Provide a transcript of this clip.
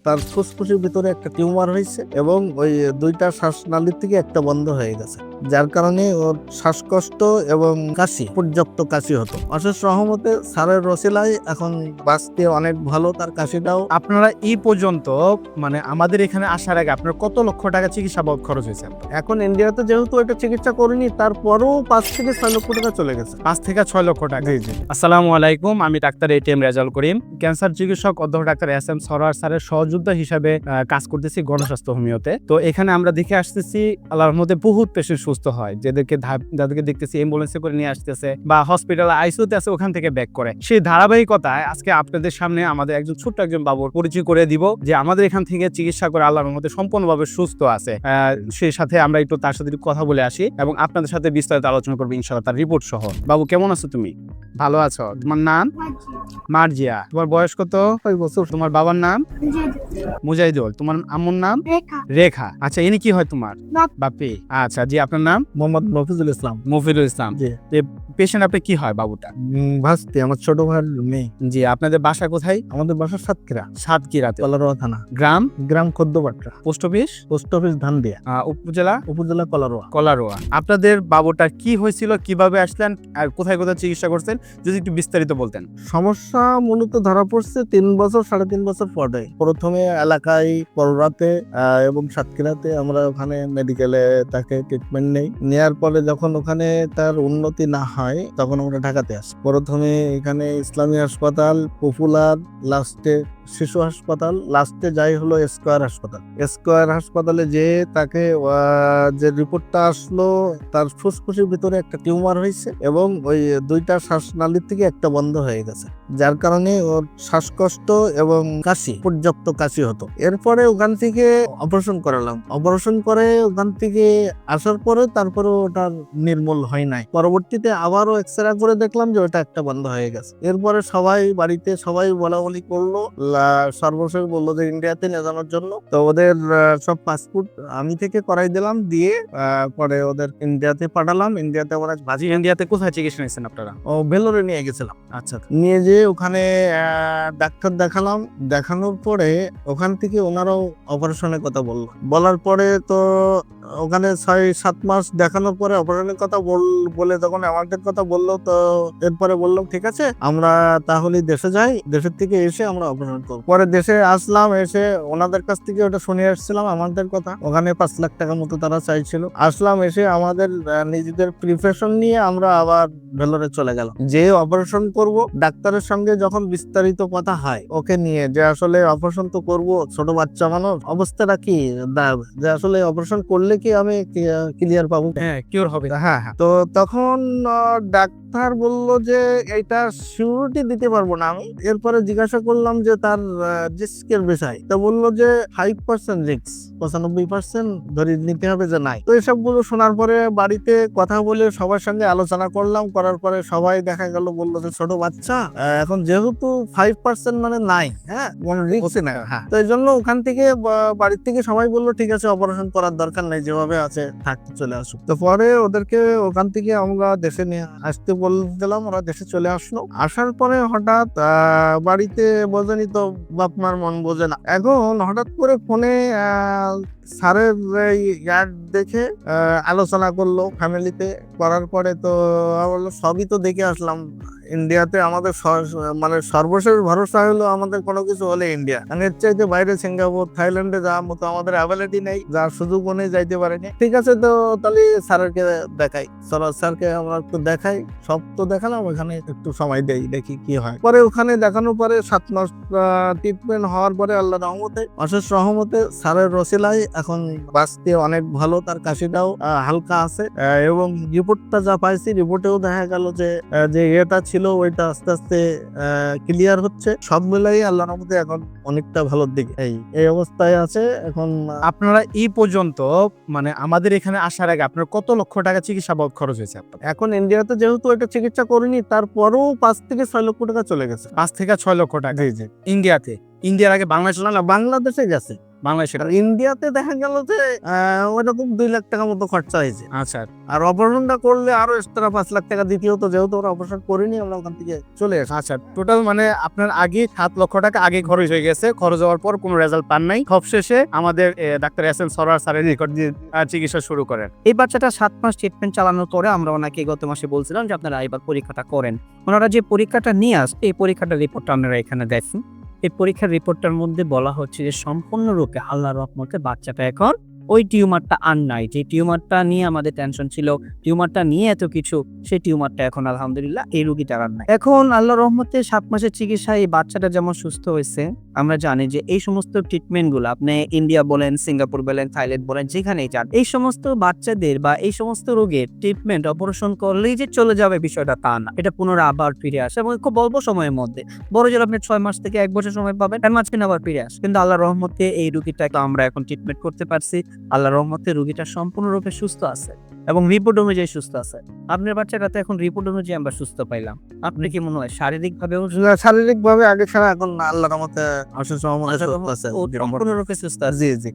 তার ফুসফুসের ভিতরে একটা টিউমার হয়েছে এবং ওই দুইটা শ্বাসনালীর থেকে একটা বন্ধ হয়ে গেছে, যার কারণে ওর শ্বাসকষ্ট এবং কাশি, পর্যাপ্ত কাশি হতো। অশেষ রহমতে স্যারের রসিলায় এখন বাঁচতে অনেক ভালো, তার কাশিটাও। আপনারা এই পর্যন্ত মানে আমাদের এখানে আসার আগে আপনার কত লক্ষ টাকা চিকিৎসা বাবদ খরচ হয়েছে? এখন ইন্ডিয়াতে যেহেতু এটা চিকিৎসা করিনি, তারপরেও 5 থেকে 6 লক্ষ টাকা চলে গেছে। 5 থেকে 6 লক্ষ টাকা। জি জি। আসসালামু আলাইকুম, আমি doctor ATM Rezaul Karim, cancer চিকিৎসক অধ্যক্ষ ডাক্তার SM সরোয়ার স্যারের সহযোদ্ধা হিসাবে কাজ করতেছি গণস্বাস্থ্য হোমিওতে। তো এখানে আমরা দেখে আসতেছি আল্লাহর মধ্যে বহুত পেশেন্ট সুস্থ হয়, যাদেরকে দেখতেছি অ্যাম্বুলেন্সে করে নিয়ে আসতেছে বা হসপিটালে আইসিইউতে আছে, ওখান থেকে ব্যাক করে। সেই ধারাবাহিকতায় আজকে আপনাদের সামনে আমাদের ছোট্ট একজন বাবুর পরিচয় করে দিব, যে আমাদের এখান থেকে চিকিৎসা করে আল্লাহর মধ্যে সম্পূর্ণভাবে সুস্থ আছে। সেই সাথে আমরা একটু তার সাথে একটু কথা বলে আসি এবং আপনাদের সাথে বিস্তারিত আলোচনা করবো ইনশাআল্লাহ, তার রিপোর্ট সহ। বাবু কেমন আছো তুমি? ভালো আছো? তোমার নাম? মার্জিয়া। তোমার বয়স কত? 5 বছর। তোমার বাবার নাম? মুজাহিদুল। তোমার আম্মুর নাম? রেখা। আচ্ছা, ইনি কি হয় তোমার? বাপি। আচ্ছা জি, আপনার নাম? মোহাম্মদ মফিজুল ইসলাম। মফিদুল ইসলাম। জি। পেশেন্ট আপনি কি হয় বাবুটা? ভাস্তি, আমার ছোট ভাইয়ের মেয়ে। জি। আপনাদের বাসা কোথায়? আমাদের বাসা সাতক্ষীরা, সাতক্ষীরাতে। কলারোয়া থানা। গ্রাম? গ্রাম Khaddapatta. Post office? Post office Dhandia. উপজেলা? উপজেলা কলারোয়া। কলারোয়া। আপনাদের বাবুটা কি হয়েছিল, কিভাবে আসলেন আর কোথায় কোথায় চিকিৎসা করছেন, যদি একটু বিস্তারিত বলতেন। সমস্যা মূলত ধরা পড়ছে 3 বছর 3.5 বছর পরে। প্রথমে এলাকায় পররাতে এবং সাতক্ষীরাতে আমরা ওখানে মেডিকেলে তাকে ট্রিটমেন্ট নেওয়ার পরে যখন ওখানে তার উন্নতি না হয়, তখন আমরা ঢাকাতে আসি। প্রথমে এখানে ইসলামী হাসপাতাল, পপুলার, লাস্টে শিশু হাসপাতাল, লাস্টে যাই হলো স্কয়ার হাসপাতালে যে তাকে যে রিপোর্টটা আসলো, তার ফুসফুসের ভিতরে একটা টিউমার হয়েছে এবং ওই দুইটা শ্বাসনালীর থেকে একটা বন্ধ হয়ে গেছে, যার কারণে ওর শ্বাসকষ্ট এবং কাশি, পর্যাপ্ত কাশি হতো। এরপরে ওখান থেকে অপারেশন করালাম। অপারেশন করে ওখান থেকে আসার পরে তারপরে ওটা নির্মূল হয় নাই। পরবর্তীতে আবারও এক্সরে করে দেখলাম যে ওটা একটা বন্ধ হয়ে গেছে। এরপরে বাড়িতে সবাই বলা বলি করলো, সর্বশেষ বললো যে ইন্ডিয়াতে নিয়ে যাওয়ার জন্য। তো ওদের সব পাসপোর্ট আমি থেকে করাই দিলাম, দিয়ে পরে ওদের ইন্ডিয়াতে পাঠালাম। ইন্ডিয়াতে আমরা ইন্ডিয়াতে কোথায় চিকিৎসা নিয়েছেন আপনারা? ভেলোরে নিয়ে গেছিলাম। আচ্ছা। নিয়ে যেয়ে ওখানে ডাক্তার দেখালাম। দেখানোর পরে ওখান থেকে ওনারাও অপারেশনের কথা বলার পরে তো ওখানে 6-7 মাস দেখানোর পরে অপারেশনের কথা বলে যখন আমাদের কথা বললো, তো এরপরে বললাম ঠিক আছে, আমরা তাহলে দেশে যাই, দেশের থেকে এসে আমরা অপারেশন করবো। পরে দেশে আসলাম, এসে ওনাদের কাছ থেকে ওটা শুনে আসছিলাম আমাদের কথা। ওখানে 5 লাখ টাকার মতো তারা চাইছিল। আসলাম, এসে আমাদের নিজেদের প্রিপারেশন নিয়ে আমরা আবার ভেলোরে চলে গেলাম। যে অপারেশন করব, ডাক্তারের সঙ্গে যখন বিস্তারিত কথা হয় ওকে নিয়ে, যে আসলে অপারেশন তো করব, ছোট বাচ্চা মানুষ, অবস্থাটা কি, যে আসলে অপারেশন করলে কি আমি ক্লিয়ার পাবো? হ্যাঁ, কিওর হবে। হ্যাঁ। তো তখন ডাক্তার বলল যে এটা সিউরিটি দিতে পারবো না আমি। এরপরে জিজ্ঞাসা করলাম যে তার রিস্কের বিষয়, তো বললো যে 5% রিস্ক, 95% ধরে নিতে হবে যে নাই। তো এসবগুলো শোনার পরে বাড়িতে কথা বলে সবার সঙ্গে আলোচনা করলাম। করার পরে সবাই দেখা গেল বললো যে ছোট বাচ্চা, এখন যেহেতু 5% মানে নাই, হ্যাঁ, রিস্ক না। হ্যাঁ, তো এই জন্য ওখান থেকে বাড়ির থেকে সবাই বললো ঠিক আছে, অপারেশন করার দরকার নেই, যেভাবে আছে থাকতে চলে আসুক। তো পরে ওদেরকে ওখান থেকে আমরা দেশে নিয়ে আসতে বলছিলাম, ওরা দেশে চলে আসলো। আসার পরে হঠাৎ বাড়িতে বোঝেনি তো, বাপ মার মন বোঝে না। এখন হঠাৎ করে ফোনে স্যারের ইয়ার দেখে আলোচনা করলো ফ্যামিলিতে। করার পরে তো বললো সবই তো দেখে আসলাম। ইন্ডিয়াতে আমাদের মানে সর্বশেষ ভরসা হলো আমাদের কোনো কিছু হলে ইন্ডিয়া। এর চাইতে বাইরে সিঙ্গাপুর, থাইল্যান্ডে যাওয়ার মতো আমাদের অ্যাবিলিটি নেই, যার সুযোগ নেই, যাইতে পারেনি। ঠিক আছে, তো তাহলে স্যারকে দেখাই। স্যারকে আমরা একটু দেখাই, সব তো দেখালাম, ওখানে একটু সময় দেই, দেখি কি হয়। পরে ওখানে দেখানোর পরে 7 মাস ট্রিটমেন্ট হওয়ার পরে আল্লাহ রহমতে, অশেষ রহমতে স্যারের রসিলায় এখন বাঁচতে অনেক ভালো, তার কাশিটাও হালকা আছে। এবং রিপোর্টটা যা পাইছি, রিপোর্টেও দেখা গেল যে এটা ছিল ওইটা আস্তে আস্তে ক্লিয়ার হচ্ছে। সব মিলাই আল্লাহর রহমতে এখন অনেকটা ভালোর দিকে এই অবস্থায় আছে এখন। আপনারা এই পর্যন্ত মানে আমাদের এখানে আসার আগে আপনার কত লক্ষ টাকা চিকিৎসা বাবদ খরচ হয়েছে আপনার? এখন ইন্ডিয়াতে যেহেতু এটা চিকিৎসা করিনি, তারপরেও 5 থেকে 6 লক্ষ টাকা চলে গেছে। 5 থেকে 6 লক্ষ টাকা। জি জি। ইন্ডিয়াতে ইন্ডিয়ার আগে বাংলাদেশ না বাংলাদেশে গেছে। বাংলাদেশে আর ইন্ডিয়াতে দেখা গেল যে ওইরকম 2 লাখ টাকা মতো খরচা হয়েছে। আচ্ছা আর অপারেশনটা করলে আরো এক্সট্রা 5 লাখ টাকা দিতে হতো, যেহেতু ওরা অপারেশন করেনি, আমরা ওখান থেকে চলে আসি। আচ্ছা টোটাল মানে আপনার আগে 7 লক্ষ টাকা আগে খরচ হয়ে গেছে, খরচ হওয়ার পর কোনো রেজাল্ট পান নাই, সবশেষে আমাদের ডাক্তার এস এম সরোয়ার স্যারের নিকট দিয়ে চিকিৎসা শুরু করেন। এই বাচ্চাটা 7 মাস ট্রিটমেন্ট চালানোর পরে আমরা ওনাকে গত মাসে বলছিলাম যে আপনারা এবার পরীক্ষাটা করেন। ওনারা যে পরীক্ষাটা নিয়ে আসছে, এই পরীক্ষাটার রিপোর্টটা আপনারা এখানে দেখুন। এই পরীক্ষার রিপোর্টটার মধ্যে বলা হচ্ছে যে সম্পূর্ণরূপে আল্লাহর রহমতে বাচ্চাটা এখন ওই টিউমারটা আর নাই। যে টিউমারটা নিয়ে আমাদের টেনশন ছিল, টিউমারটা নিয়ে এত কিছু, সেই টিউমারটা এখন আলহামদুলিল্লাহ এই রোগীটার আর নাই। এখন আল্লাহর রহমতে 7 মাসের চিকিৎসায় এই বাচ্চাটা যেমন সুস্থ হয়েছে, আমরা জানি যে এই সমস্ত ট্রিটমেন্টগুলো আপনি ইন্ডিয়া বলেন, সিঙ্গাপুর বলেন, থাইল্যান্ড বলেন, যেখানেই যান, এই সমস্ত বাচ্চাদের বা এই সমস্ত রোগের ট্রিটমেন্ট অপারেশন করলেই যে চলে যাবে বিষয়টা তা না। এটা পুনরায় আবার ফিরে আসে এবং খুব অল্প সময়ের মধ্যে। বড় জোর আপনি 6 মাস থেকে 1 বছর সময় পাবেন, এর মাঝখানে আবার ফিরে আসে। কিন্তু আল্লাহর রহমতে এই রোগীটাকে আমরা এখন ট্রিটমেন্ট করতে পারছি। আল্লাহর রহমতে রোগীটা সম্পূর্ণরূপে সুস্থ আছে এবং রিপোর্ট অনুযায়ী সুস্থ আছে। আপনার বাচ্চাটাতে এখন রিপোর্ট অনুযায়ী আমরা সুস্থ পাইলাম। আপনি কি মনে হয় শারীরিকভাবেও শারীরিক ভাবে আগে ছাড়া এখন আল্লাহর রহমতে অসুস্থ সম্পূর্ণরূপে সুস্থ আছে? জি জি।